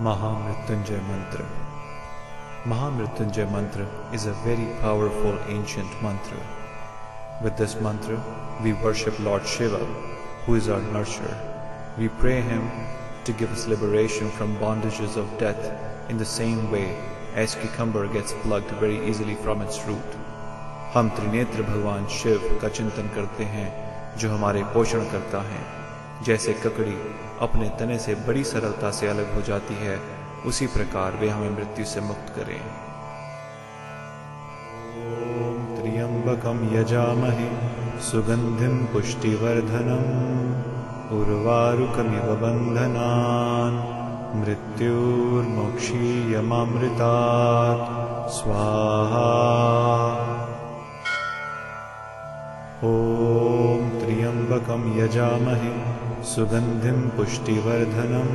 Mahamrityunjay Mantra. Mahamrityunjay Mantra is a very powerful ancient mantra. With this mantra, we worship Lord Shiva, who is our nurturer. We pray him to give us liberation from bondages of death in the same way as cucumber gets plucked very easily from its root. हम त्रिनेत्र भगवान शिव का चिंतन करते हैं जो हमारे पोषण करता है। जैसे ककड़ी अपने तने से बड़ी सरलता से अलग हो जाती है, उसी प्रकार वे हमें मृत्यु से मुक्त करें। ओम त्र्यंबकम यजामहे सुगंधिम पुष्टिवर्धनम उर्वारुकमिव बंधनान् मृत्युर्मोक्षीयमामृतात् स्वाहा। ओम त्र्यंबकम यजामहे सुगंधिम पुष्टिवर्धनम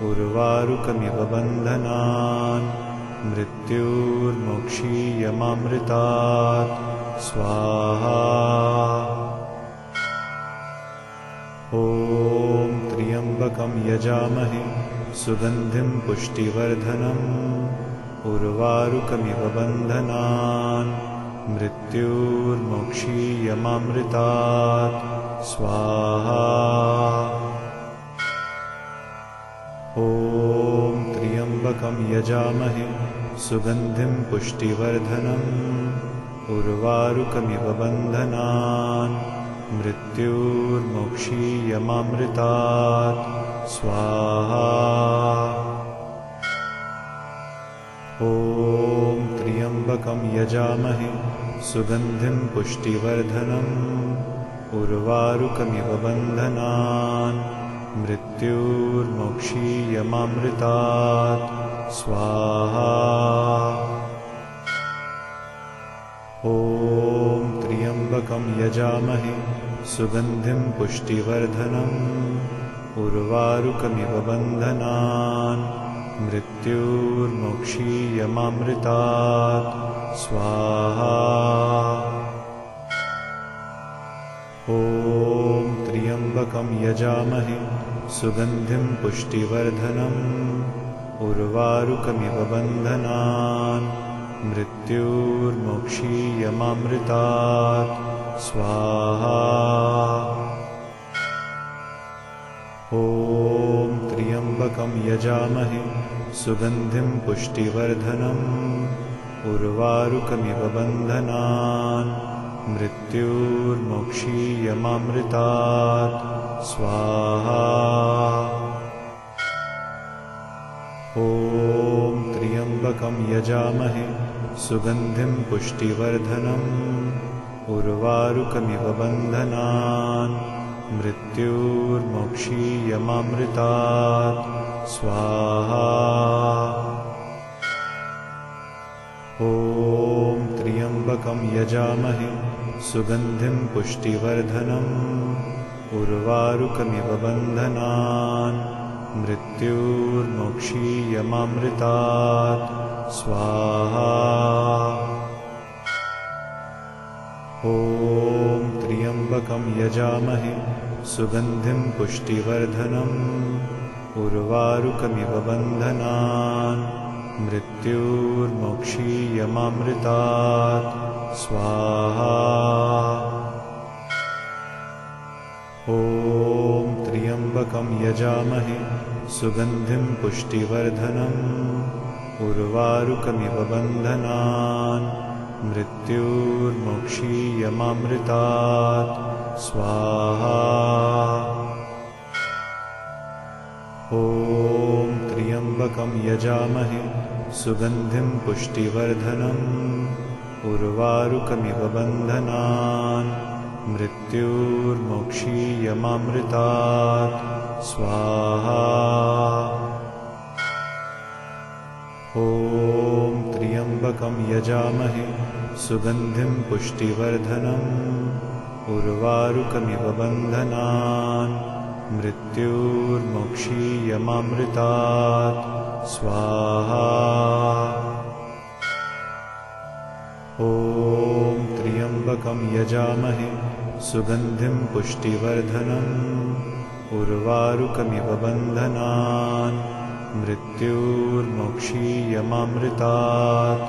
उर्वारुकमिव बंधनान् मृत्युर्मोक्षीयमामृतात् स्वाहा। ओम त्र्यंबकम यजामहे सुगंधिम पुष्टिवर्धनम उर्वारुकमिव बंधनान् मृत्युर्मोक्षीयमामृतात् स्वाहा। ओम त्र्यंबकम यजामहे सुगंधिम पुष्टिवर्धनम उर्वारुकमिव बंधनान् मृत्युर्मोक्षीयमामृतात् स्वाहा। ओम त्र्यंबकम यजामहे सुगंधिम पुष्टिवर्धनम उर्वारुकमिव बंधनान् मृत्युर्मोक्षीयमामृतात् स्वाहा। ओम त्र्यंबकम यजामहे सुगंधिम पुष्टिवर्धनम उर्वारुकमिव बंधनान् मृत्युर्मोक्षीयमामृतात् स्वाहा। ओम त्र्यंबकम यजामहे सुगंधिम पुष्टिवर्धनम उर्वारुकमिव बंधनान् मृत्युर्मोक्षीयमामृतात् स्वाहा। ओम त्र्यंबकम यजामहे सुगंधिम पुष्टिवर्धनम उर्वारुकमिव बंधनान् मृत्युर्मोक्षीयमामृतात् स्वाहा। ओम त्र्यंबकम यजामहे सुगंधिम पुष्टिवर्धनम उर्वारुकमिव बंधनान् मृत्युर्मोक्षीयमामृतात् स्वाहा। ओम त्र्यंबकम यजामहे सुगंधिम पुष्टिवर्धनम उर्वारुकमिव बंधनान् मृत्युर्मोक्षीयमामृतात् स्वाहा। ओम त्र्यंबकम यजामहे सुगंधिम पुष्टिवर्धनम उर्वारुकमिव बंधनान् मृत्युर्मोक्षीयमामृतात् स्वाहा। ओम त्र्यंबकम यजामहे सुगंधिम पुष्टिवर्धनम उर्वारुकमिव बंधनान् मृत्युर्मोक्षीयमामृतात् स्वाहा। ओम त्र्यंबकम यजामहे सुगंधिम पुष्टिवर्धनम उर्वारुकमिव बंधनान् मृत्युर्मोक्षीयमामृतात् स्वाहा। ओम त्र्यंबकम यजामहे सुगंधिम पुष्टिवर्धनम उर्वारुकमिव बंधनान् मृत्युर्मोक्षीयमामृतात् स्वाहा। ओम त्र्यंबकम यजामहे सुगंधिम पुष्टिवर्धनम उर्वारुकमिव बंधनान् मृत्युर्मोक्षीयमामृतात्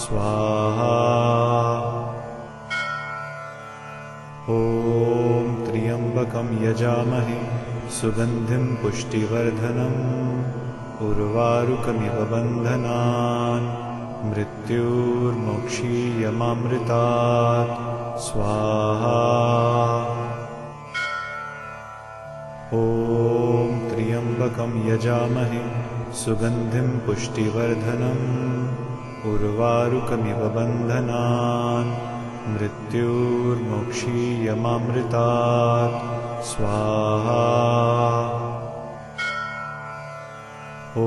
स्वाहा। ॐ त्र्यम्बकं यजामहे सुगन्धिं पुष्टिवर्धनम् उर्वारुकमिव बन्धनान् मृत्युर्मोक्षीयमामृतात् स्वाहा। ॐ त्र्यम्बकं यजामहे सुगन्धिं पुष्टिवर्धनम् उर्वारुकमिव बन्धनान् मृत्युर्मोक्षीयमामृतात् स्वाहा। ॐ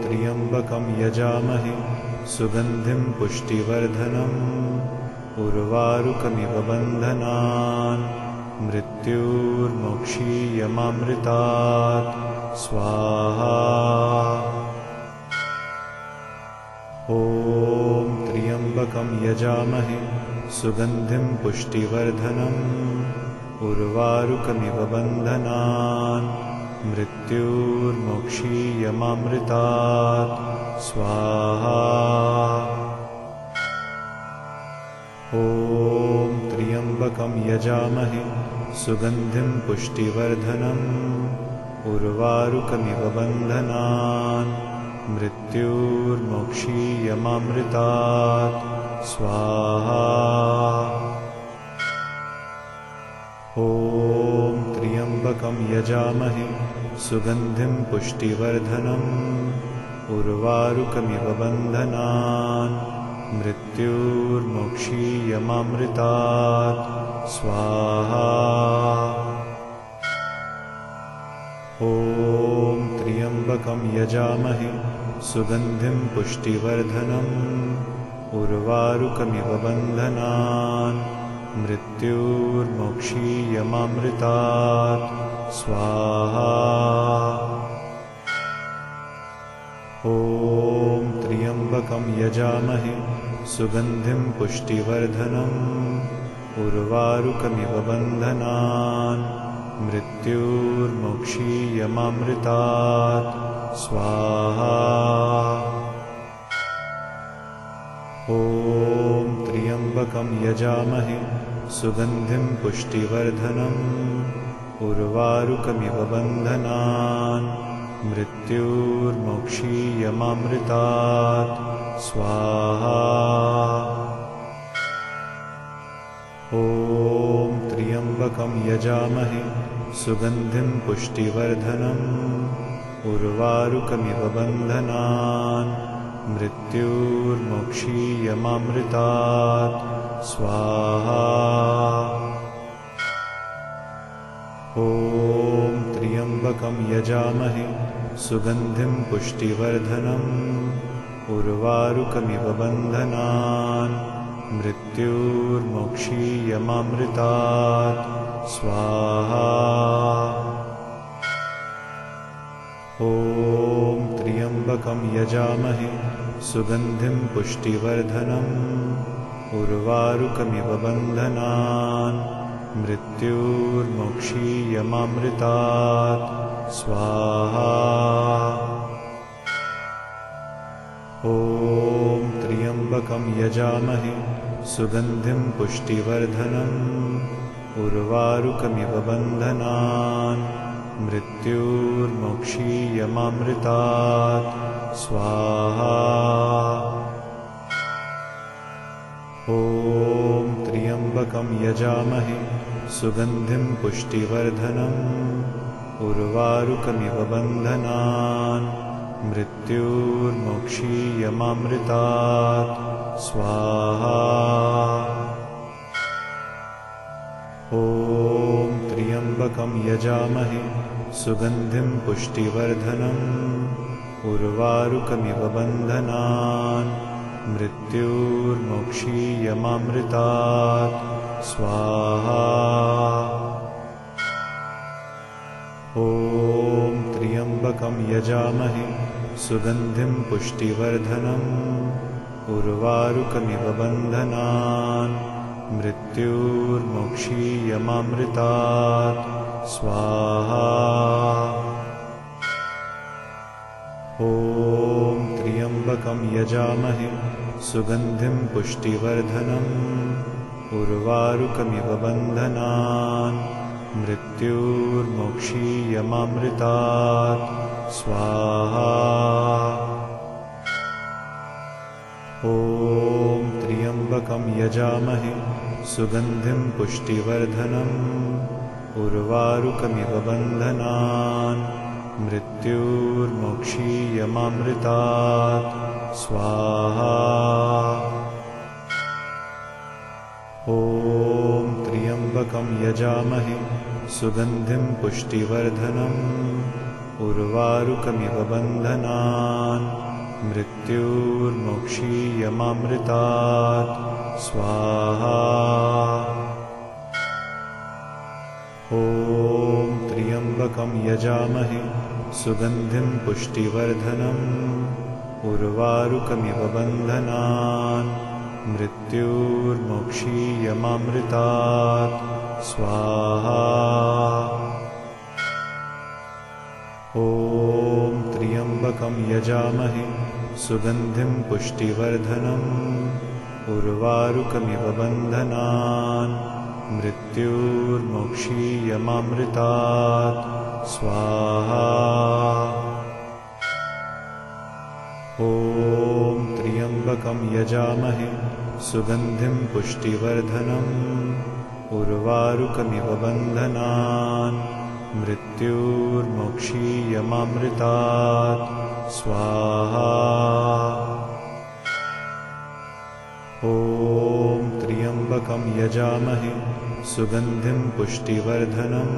त्र्यम्बकं यजामहे सुगन्धिं पुष्टिवर्धनम् उर्वारुकमिव बन्धनान् मृत्युर्मोक्षीयमामृतात् स्वाहा। ॐ त्र्यम्बकं यजामहे सुगन्धिं पुष्टिवर्धनम् उर्वारुकमिव बन्धनान् मृत्युर्मोक्षीयमामृतात् स्वाहा। ॐ त्र्यम्बकं यजामहे सुगन्धिं पुष्टिवर्धनम् उर्वारुकमिव बन्धनान् मृत्युर्मोक्षीयमामृतात् स्वाहा। ॐ त्र्यम्बकं यजामहे सुगन्धिं पुष्टिवर्धनम् उर्वारुकमिव बन्धनान् मृत्युर्मोक्षीयमामृतात् स्वाहा। ॐ त्र्यम्बकं यजामहे सुगन्धिं पुष्टिवर्धनम् उर्वारुकमिव बन्धनान् मृत्युर्मोक्षीयमामृतात् स्वाहा। ॐ त्र्यम्बकं यजामहे सुगन्धिं पुष्टिवर्धनम् उर्वारुकमिव बन्धनान् मृत्युर्मोक्षीयमामृतात् स्वाहा। ॐ त्र्यम्बकं यजामहे सुगन्धिं पुष्टिवर्धनम् उर्वारुकमिव बन्धनान् मृत्युर्मोक्षीयमामृतात् स्वाहा। ॐ त्र्यम्बकं यजामहे सुगन्धिं पुष्टिवर्धनम् उर्वारुकमिव बन्धनान् मृत्युर्मोक्षीयमामृतात् स्वाहा। ॐ त्र्यम्बकं यजामहे सुगन्धिं पुष्टिवर्धनम् उर्वारुकमिव बन्धनान् मृत्युर्मोक्षीयमामृतात् स्वाहा। ॐ त्र्यम्बकं यजामहे सुगन्धिं पुष्टिवर्धनम् उर्वारुकमिव बन्धनान् मृत्युर्मोक्षीयमामृतात् स्वाहा। ॐ त्र्यम्बकं यजामहे सुगन्धिं पुष्टिवर्धनम् उर्वारुकमिव बन्धनान् मृत्युर्मोक्षीयमामृतात् स्वाहा। ॐ त्र्यम्बकं यजामहे सुगन्धिं पुष्टिवर्धनम् उर्वारुकमिव बन्धनान् मृत्युर्मोक्षीयमामृतात् स्वाहा। ॐ त्र्यम्बकं यजामहे सुगन्धिं पुष्टिवर्धनम् उर्वारुकमिव बन्धनान् मृत्युर्मोक्षीयमामृतात् स्वाहा। ॐ त्र्यम्बकं यजामहे सुगन्धिं पुष्टिवर्धनम् उर्वारुकमिव बन्धनान् मृत्युर्मोक्षीयमामृतात् स्वाहा। ॐ ॐ त्र्यम्बकं यजामहे सुगन्धिं पुष्टिवर्धनम् उर्वारुकमिव बन्धनान् मृत्युर्मोक्षीयमामृतात् स्वाहा। ॐ त्र्यम्बकं यजामहे सुगन्धिं पुष्टिवर्धनम् उर्वारुकमिव बन्धनान् मृत्युर्मोक्षीयमामृतात् स्वाहा। ॐ त्र्यम्बकं यजामहे सुगन्धिं पुष्टिवर्धनम् उर्वारुकमिव बन्धनान् मृत्युर्मोक्षीयमामृतात् स्वाहा। ॐ त्र्यम्बकं यजामहे सुगन्धिं पुष्टिवर्धनम् उर्वारुकमिव बन्धनान् मृत्युर्मोक्षीयमामृतात् स्वाहा। ॐ त्र्यम्बकं यजामहे सुगन्धिं पुष्टिवर्धनम् उर्वारुकमिव बन्धनान् मृत्युर्मोक्षीयमामृतात् स्वाहा। ॐ त्र्यम्बकं यजामहे सुगन्धिं पुष्टिवर्धनम् उर्वारुकमिव बन्धनान् मृत्युर्मोक्षीयमामृतात् स्वाहा। ॐ त्र्यम्बकं यजामहे सुगन्धिं पुष्टिवर्धनम्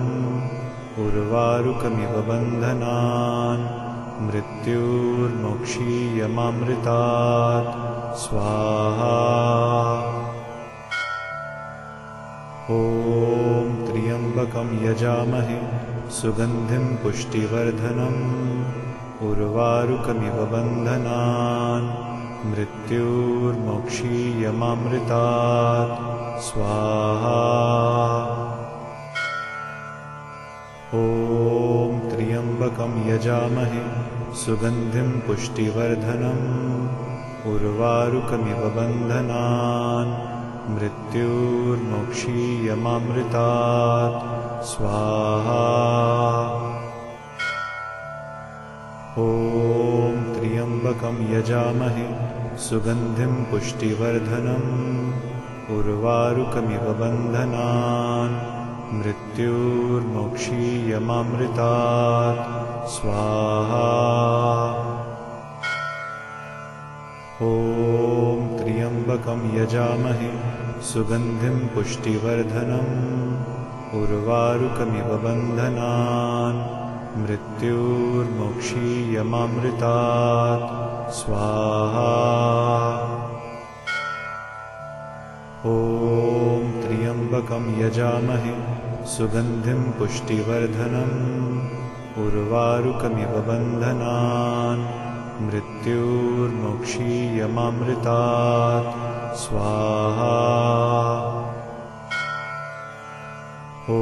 उर्वारुकमिव बन्धनान् मृत्युर्मोक्षीयमामृतात् स्वाहा। ॐ त्र्यम्बकं यजामहे सुगन्धिं पुष्टिवर्धनम् उर्वारुकमिव बन्धनान् मृत्युर्मोक्षीयमामृतात् स्वाहा। ॐ त्र्यम्बकं यजामहे सुगन्धिं पुष्टिवर्धनम् उर्वारुकमिव बन्धनान् मृत्युर्मोक्षीयमामृतात् स्वाहा। ॐ त्र्यम्बकं यजामहे सुगन्धिं पुष्टिवर्धनम् उर्वारुकमिव बन्धनान् मृत्युर्मोक्षीयमामृतात् स्वाहा। ॐ त्र्यम्बकं यजामहे सुगन्धिं पुष्टिवर्धनम् उर्वारुकमिव बन्धनान् मृत्युर्मोक्षीयमामृतात् स्वाहा। ॐ त्र्यम्बकं यजामहे सुगन्धिं पुष्टिवर्धनम् उर्वारुकमिव बन्धनान् मृत्युर्मोक्षीयमामृतात् स्वाहा। ॐ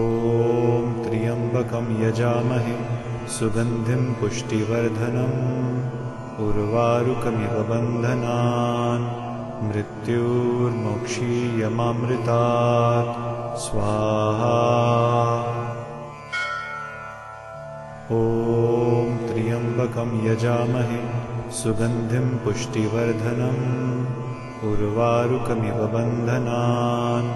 त्र्यम्बकं यजामहे सुगन्धिं पुष्टिवर्धनम् उर्वारुकमिव बन्धनान् मृत्युर्मोक्षीयमामृतात् स्वाहा। ॐ त्र्यम्बकं यजामहे सुगन्धिं पुष्टिवर्धनम् उर्वारुकमिव बन्धनान्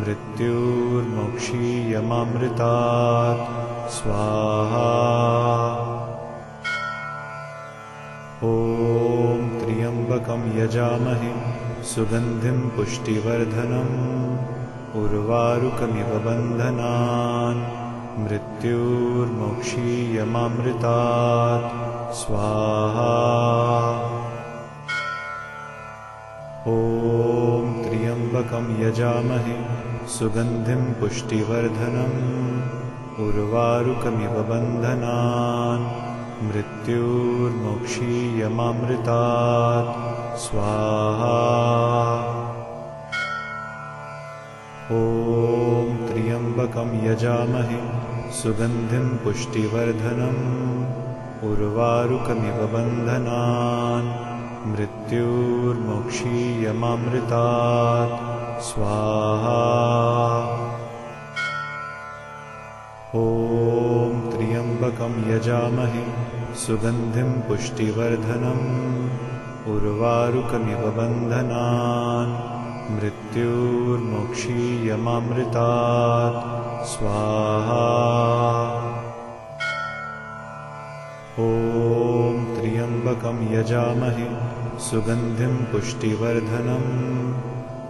मृत्युर्मोक्षीयमामृतात् स्वाहा। ॐ त्र्यम्बकं यजामहे सुगन्धिं पुष्टिवर्धनम् उर्वारुकमिव बन्धनान् मृत्युर्मोक्षीयमामृतात् स्वाहा। ॐ त्र्यम्बकं यजामहे सुगन्धिं पुष्टिवर्धनम् उर्वारुकमिव बन्धनान् मृत्युर्मोक्षीयमामृतात् स्वाहा। ॐ त्र्यम्बकं यजामहे सुगन्धिं पुष्टिवर्धनम् उर्वारुकमिव बन्धनान् मृत्युर्मोक्षीयमामृतात् स्वाहा। ॐ त्र्यम्बकं यजामहे सुगन्धिं पुष्टिवर्धनम् उर्वारुकमिव बन्धनान् मृत्युर्मोक्षीयमामृतात् स्वाहा। ॐ त्र्यम्बकं यजामहे सुगन्धिं पुष्टिवर्धनम्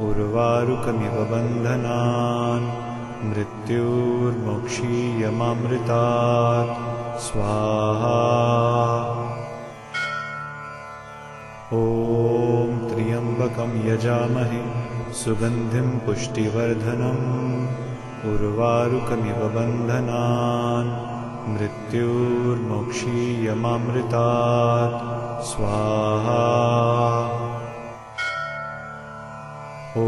उर्वारुकमिव बन्धनान् मृत्युर्मोक्षीयमामृतात् स्वाहा। ॐ त्र्यम्बकं यजामहे सुगन्धिं पुष्टिवर्धनम् उर्वारुकमिव बन्धनान् मृत्युर्मोक्षीयमामृतात् स्वाहा। ॐ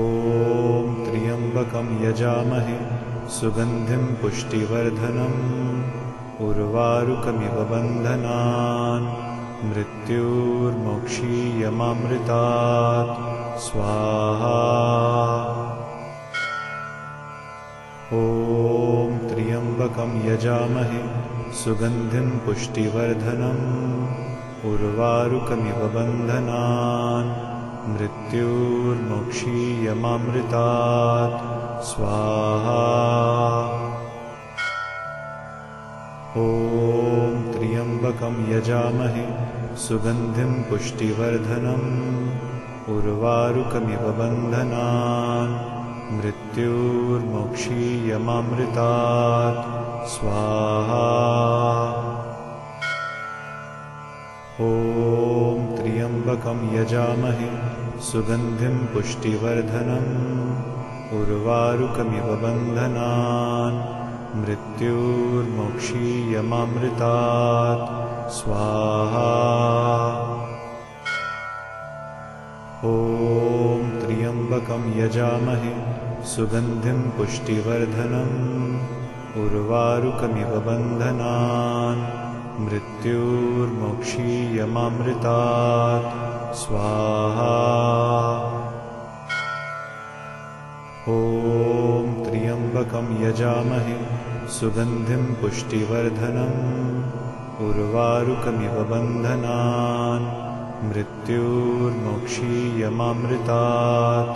त्र्यम्बकं यजामहे सुगन्धिं पुष्टिवर्धनम् उर्वारुकमिव बन्धनान् मृत्युर्मोक्षीयमामृतात् स्वाहा। ॐ त्र्यम्बकं यजामहे सुगन्धिं पुष्टिवर्धनम् उर्वारुकमिव बन्धनान् मृत्युर्मोक्षीयमामृतात् स्वाहा। ॐ त्र्यम्बकं यजामहे सुगन्धिं पुष्टिवर्धनम् उर्वारुकमिव बन्धनान् मृत्युर्मोक्षीयमामृतात् स्वाहा। ॐ त्र्यम्बकं यजामहे सुगन्धिं पुष्टिवर्धनम् उर्वारुकमिव बन्धनान् मृत्युर्मोक्षीयमामृतात् स्वाहा। ॐ त्र्यम्बकं यजामहे सुगन्धिं पुष्टिवर्धनम् उर्वारुकमिव बन्धनान् मृत्युर्मोक्षीयमामृतात् स्वाहा। ॐ त्र्यम्बकं यजामहे सुगन्धिं पुष्टिवर्धनम् उर्वारुकमिव बन्धनान् मृत्युर्मोक्षीयमामृतात्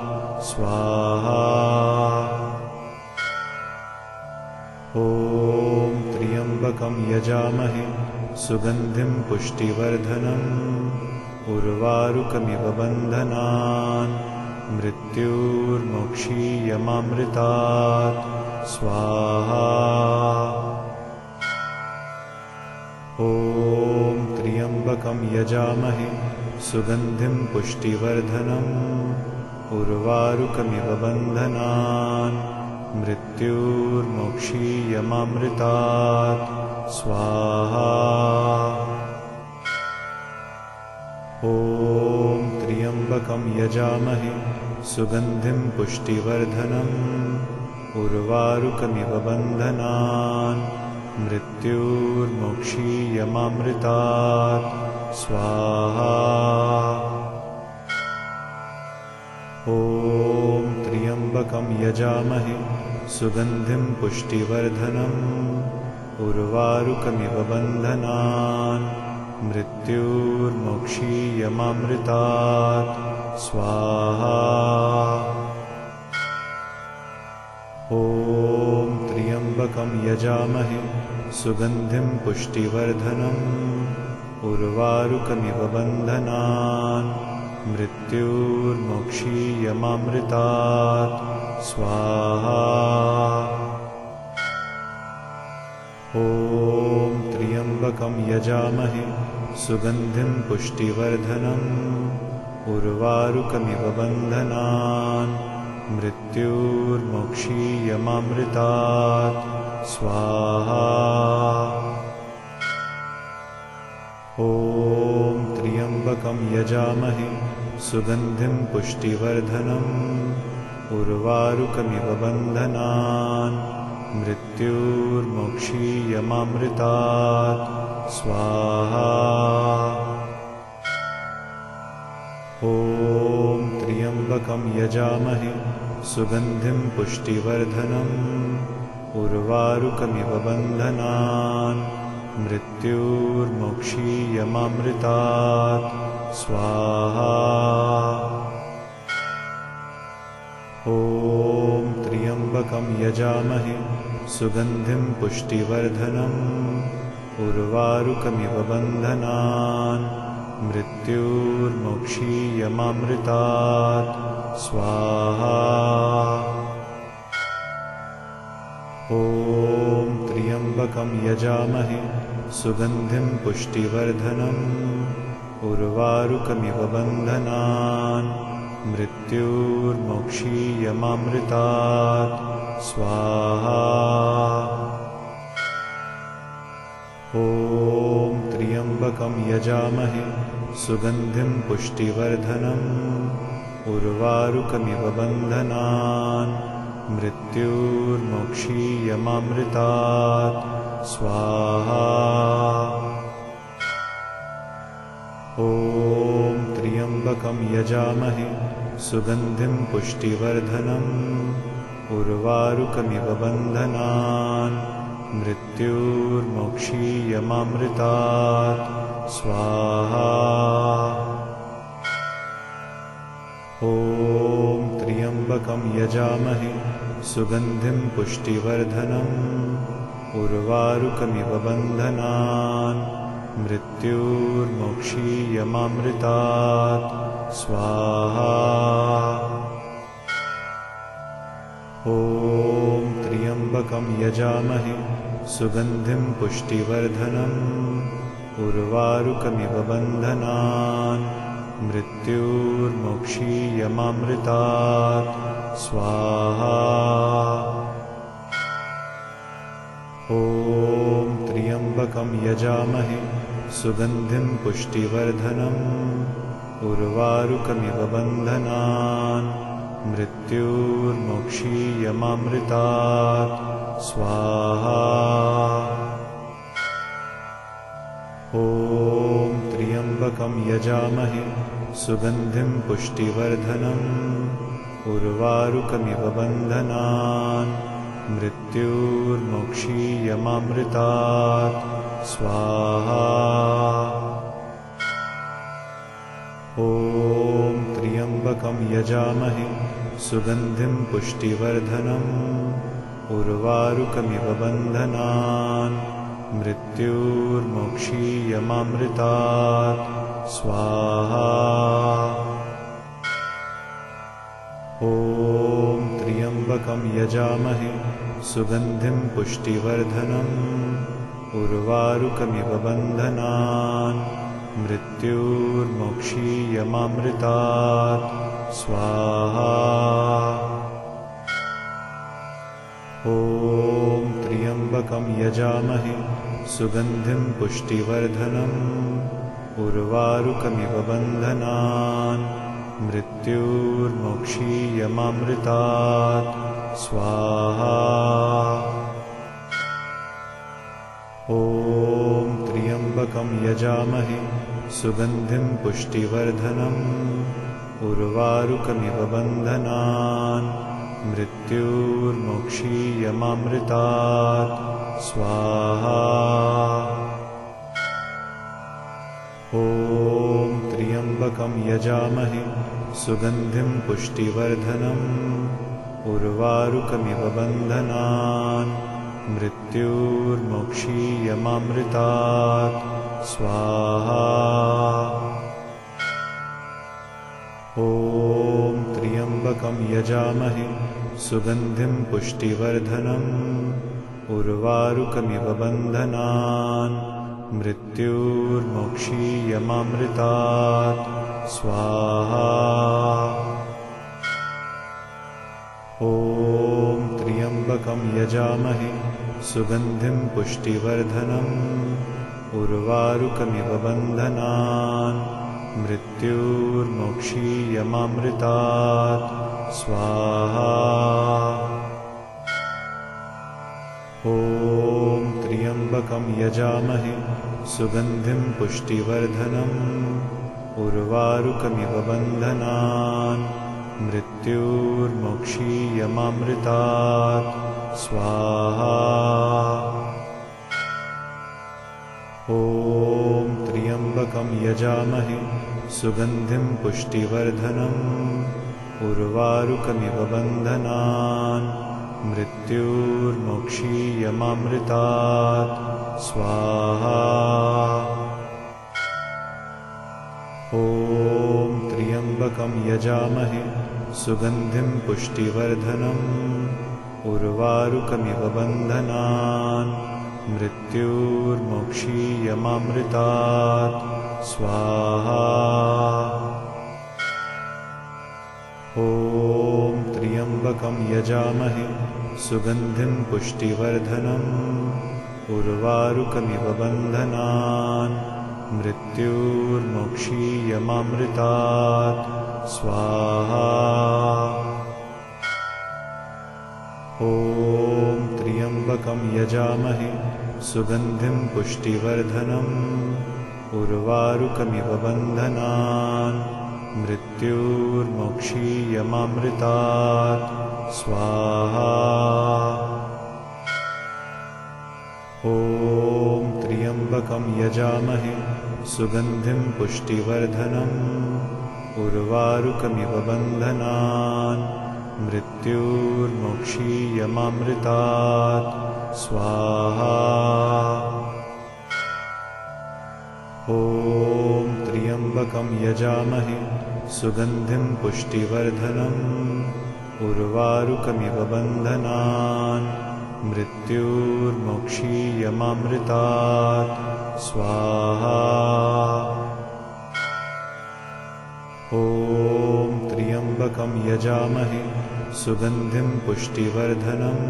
स्वाहा। ॐ त्र्यम्बकं यजामहे सुगन्धिं पुष्टिवर्धनम् उर्वारुकमिव बन्धनान् मृत्युर्मोक्षीयमामृतात् स्वाहा। ॐ त्र्यम्बकं यजामहे सुगन्धिं पुष्टिवर्धनम् उर्वारुकमिव बन्धनान् मृत्युर्मोक्षीयमामृतात् स्वाहा। ॐ त्र्यम्बकं यजामहे सुगन्धिं पुष्टिवर्धनम् उर्वारुकमिव बन्धनान् मृत्युर्मोक्षीयमामृतात् स्वाहा। ॐ त्र्यम्बकं यजामहे सुगन्धिं पुष्टिवर्धनम् उर्वारुकमिव बन्धनान् मृत्युर्मोक्षीयमामृतात् स्वाहा। ॐ त्र्यम्बकं यजामहे सुगन्धिं पुष्टिवर्धनम् उर्वारुकमिव बन्धनान् मृत्युर्मोक्षीयमामृतात् स्वाहा। ॐ त्र्यम्बकं यजामहे सुगन्धिं पुष्टिवर्धनम् उर्वारुकमिव बन्धनान् मृत्युर्मोक्षीयमामृतात् स्वाहा। ॐ त्र्यम्बकं यजामहे सुगन्धिं पुष्टिवर्धनम् उर्वारुकमिव बन्धनान् मृत्युर्मोक्षीयमामृतात् स्वाहा। ॐ त्र्यम्बकं यजामहे सुगन्धिं पुष्टिवर्धनम् उर्वारुकमिव बन्धनान् मृत्युर्मोक्षीयमामृतात् स्वाहा। ॐ त्र्यम्बकं यजामहे सुगन्धिं पुष्टिवर्धनम् उर्वारुकमिव बन्धनान् मृत्युर्मोक्षीयमामृतात् स्वाहा। ॐ त्र्यम्बकं यजामहे सुगन्धिं पुष्टिवर्धनम् उर्वारुकमिव बन्धनान् मृत्युर्मोक्षीयमामृतात् स्वाहा। ॐ त्र्यम्बकं यजामहे सुगन्धिं पुष्टिवर्धनम् उर्वारुकमिव बन्धनान् मृत्युर्मोक्षीयमामृतात् स्वाहा। ॐ त्र्यम्बकं यजामहे सुगन्धिं पुष्टिवर्धनम् उर्वारुकमिव बन्धनान् मृत्युर्मोक्षीयमामृतात् स्वाहा। ॐ त्र्यम्बकं यजामहे सुगन्धिं पुष्टिवर्धनम् उर्वारुकमिव बन्धनान् मृत्युर्मोक्षीयमामृतात् स्वाहा। ॐ त्र्यम्बकं यजामहे सुगन्धिं पुष्टिवर्धनम् उर्वारुकमिव बन्धनान् मृत्युर्मोक्षीयमामृतात् स्वाहा। ॐ त्र्यम्बकं यजामहे सुगन्धिं पुष्टिवर्धनम् उर्वारुकमिव बन्धनान् मृत्युर्मोक्षीयमामृतात् स्वाहा। ॐ त्र्यम्बकं यजामहे सुगन्धिं पुष्टिवर्धनम् उर्वारुकमिव बन्धनान् मृत्युर्मोक्षीयमामृतात् स्वाहा। ॐ त्र्यम्बकं यजामहे सुगन्धिं पुष्टिवर्धनम् उर्वारुकमिव बन्धनान् मृत्युर्मोक्षीयमामृतात् स्वाहा। ॐ त्र्यम्बकं यजामहे सुगन्धिं पुष्टिवर्धनम् उर्वारुकमिव बन्धनान् मृत्युर्मोक्षीयमामृतात् स्वाहा। ॐ त्र्यम्बकं यजामहे सुगन्धिं पुष्टिवर्धनम् उर्वारुकमिव बन्धनान् मृत्युर्मोक्षीयमामृतात् स्वाहा। ॐ त्र्यम्बकं यजामहे सुगन्धिं पुष्टिवर्धनम् उर्वारुकमिव बन्धनान् मृत्युर्मोक्षीयमामृतात् स्वाहा। ॐ त्र्यम्बकं यजामहे सुगन्धिं पुष्टिवर्धनम् उर्वारुकमिव बन्धनान् मृत्युर्मोक्षीयमामृतात् स्वाहा। ॐ त्र्यम्बकं यजामहे सुगन्धिं पुष्टिवर्धनम् उर्वारुकमिव बन्धनान् मृत्युर्मोक्षीयमामृतात् स्वाहा। ॐ त्र्यम्बकं यजामहे सुगन्धिं पुष्टिवर्धनम् उर्वारुकमिव बन्धनान् मृत्युर्मोक्षीयमामृतात् स्वाहा। ॐ त्र्यम्बकं यजामहे सुगन्धिं पुष्टिवर्धनम् उर्वारुकमिव बन्धनान् मृत्युर्मोक्षीयमामृतात् स्वाहा। ॐ त्र्यम्बकं यजामहे सुगन्धिं पुष्टिवर्धनम् उर्वारुकमिव बन्धनान् मृत्युर्मोक्षीयमामृतात् स्वाहा। ॐ त्र्यम्बकं यजामहे सुगन्धिं पुष्टिवर्धनम् उर्वारुकमिव बन्धनान् मृत्युर्मोक्षीयमामृतात् स्वाहा। ॐ त्र्यम्बकं यजामहे सुगन्धिं पुष्टिवर्धनम् उर्वारुकमिव बन्धनान् मृत्युर्मोक्षीयमामृतात् स्वाहा। ॐ त्र्यम्बकं यजामहे सुगन्धिं पुष्टिवर्धनम् उर्वारुकमिव बन्धनान् मृत्युर्मोक्षीयमामृतात् स्वाहा। ॐ त्र्यम्बकं यजामहे सुगन्धिं पुष्टिवर्धनम् उर्वारुकमिव बन्धनान् मृत्युर्मोक्षीयमामृतात् स्वाहा। ॐ त्र्यम्बकं यजामहे सुगन्धिं पुष्टिवर्धनम् उर्वारुकमिव बन्धनान् मृत्युर्मोक्षीयमामृतात् स्वाहा। ॐ त्र्यम्बकं यजामहे सुगन्धिं पुष्टिवर्धनम्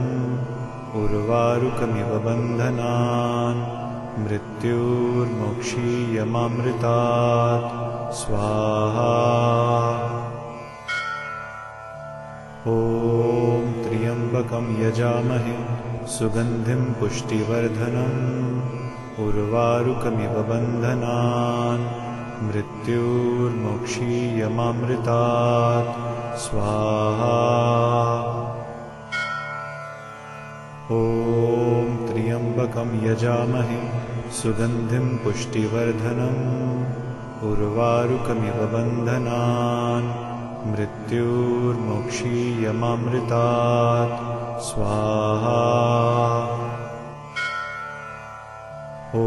उर्वारुकमिव बन्धनान् मृत्युर्मोक्षीयमामृतात् स्वाहा। ॐ त्र्यम्बकं यजामहे सुगन्धिं पुष्टिवर्धनम् उर्वारुकमिव बन्धनान् मृत्युर्मोक्षीयमामृतात् स्वाहा। ॐ त्र्यम्बकं यजामहे सुगन्धिं पुष्टिवर्धनम् उर्वारुकमिव बन्धनान् मृत्युर्मोक्षीयमामृतात् स्वाहा। ॐ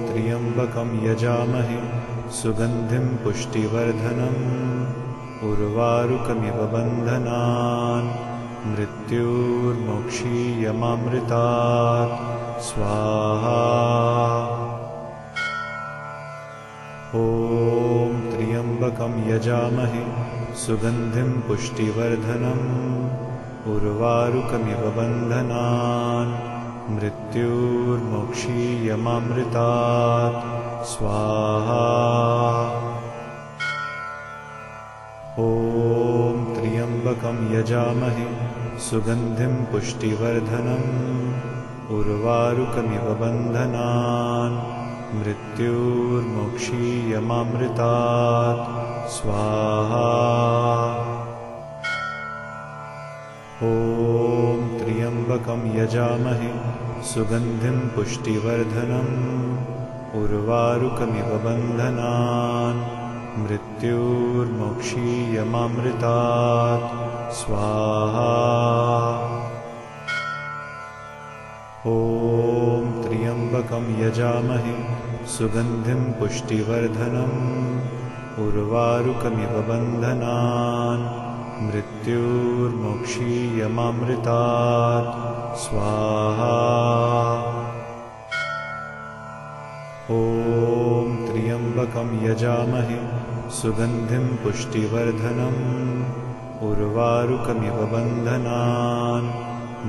त्र्यम्बकं यजामहे सुगन्धिं पुष्टिवर्धनम् उर्वारुकमिव बन्धनान् मृत्युर्मोक्षीयमामृतात् स्वाहा। ॐ त्र्यम्बकं यजामहे सुगन्धिं पुष्टिवर्धनम् उर्वारुकमिव बन्धनान् मृत्युर्मोक्षीयमामृतात् स्वाहा। ॐ त्र्यम्बकं यजामहे सुगन्धिं पुष्टिवर्धनम् उर्वारुकमिव बन्धनान् मृत्युर्मोक्षीयमामृतात् स्वाहा। ॐ त्र्यम्बकं यजामहे सुगन्धिं पुष्टिवर्धनम् उर्वारुकमिव बन्धनान् मृत्युर्मोक्षीयमामृतात् स्वाहा। ॐ त्र्यम्बकं यजामहे सुगन्धिं पुष्टिवर्धनम् उर्वारुकमिव बन्धनान् मृत्युर्मोक्षीयमामृतात् स्वाहा। ॐ त्र्यम्बकं यजामहे सुगन्धिं पुष्टिवर्धनम् उर्वारुकमिव बन्धनान्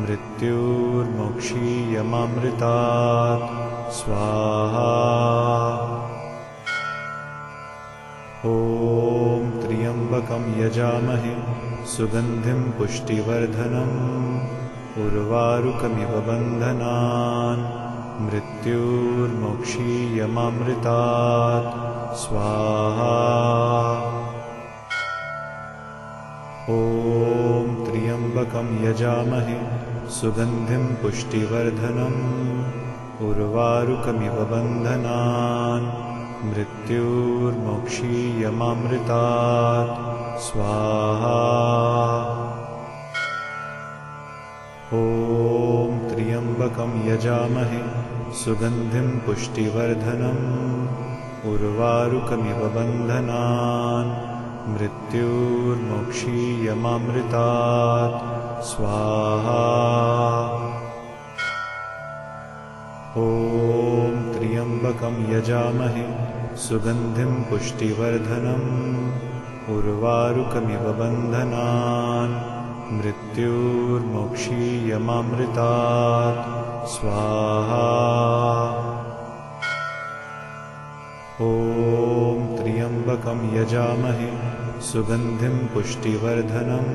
मृत्युर्मोक्षीयमामृतात् स्वाहा। ॐ त्र्यम्बकं यजामहे सुगन्धिं पुष्टिवर्धनम् उर्वारुकमिव बन्धनान् मृत्युर्मोक्षीयमामृतात् स्वाहा। ॐ त्र्यम्बकं यजामहे सुगन्धिं पुष्टिवर्धनम् उर्वारुकमिव बन्धनान् मृत्युर्मोक्षीयमामृतात् स्वाहा। ॐ त्र्यम्बकं यजामहे सुगन्धिं पुष्टिवर्धनम् उर्वारुकमिव बन्धनान् मृत्युर्मोक्षीयमामृतात् स्वाहा। ॐ त्र्यम्बकं यजामहे सुगन्धिं पुष्टिवर्धनम् उर्वारुकमिव बन्धनान् मृत्युर्मोक्षीयमामृतात् स्वाहा। ॐ त्र्यम्बकं यजामहे सुगन्धिं पुष्टिवर्धनम्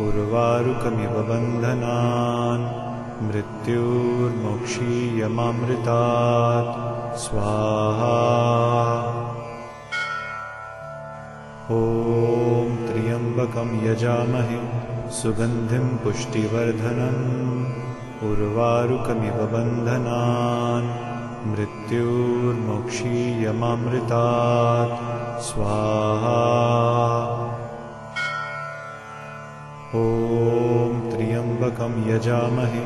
उर्वारुकमिव बन्धनान् मृत्युर्मोक्षीयमामृतात् स्वाहा। ॐ त्र्यम्बकं यजामहे सुगन्धिं पुष्टिवर्धनम् उर्वारुकमिव बन्धनान् मृत्युर्मोक्षीयमामृतात् स्वाहा। ॐ त्र्यम्बकं यजामहे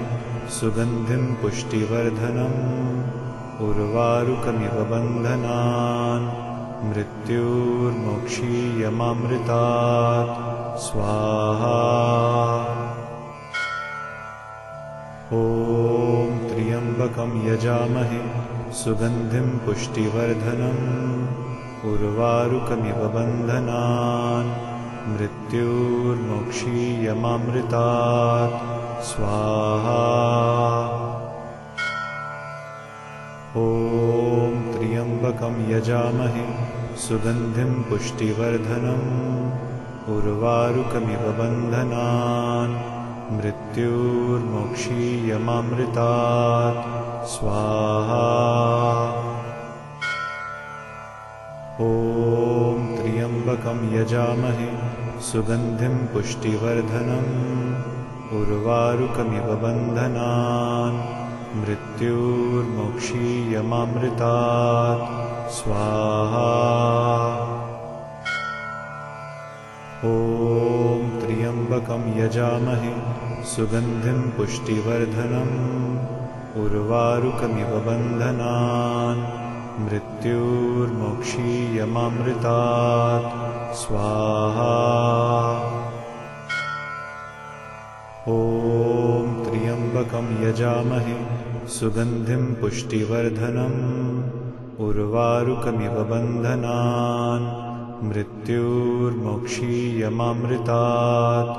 सुगन्धिं पुष्टिवर्धनम् उर्वारुकमिव बन्धनान् मृत्युर्मोक्षीयमामृतात् स्वाहा। ॐ त्र्यम्बकं यजामहे सुगन्धिं पुष्टिवर्धनम् उर्वारुकमिव बन्धनान् मृत्युर्मोक्षीयमामृतात् स्वाहा। ॐ त्र्यम्बकं यजामहे सुगन्धिं पुष्टिवर्धनम् उर्वारुकमिव बन्धनान् मृत्युर्मोक्षीयमामृतात् स्वाहा। ॐ त्र्यम्बकं यजामहे सुगन्धिं पुष्टिवर्धनम् उर्वारुकमिव बन्धनान् मृत्युर्मोक्षीयमामृतात् स्वाहा। ॐ त्र्यम्बकं यजामहे सुगन्धिं पुष्टिवर्धनम् उर्वारुकमिव बन्धनान् मृत्युर्मोक्षीयमामृतात् स्वाहा। ॐ त्र्यम्बकं यजामहे सुगन्धिं पुष्टिवर्धनम् उर्वारुकमिव बन्धनान् मृत्युर्मोक्षीयमामृतात्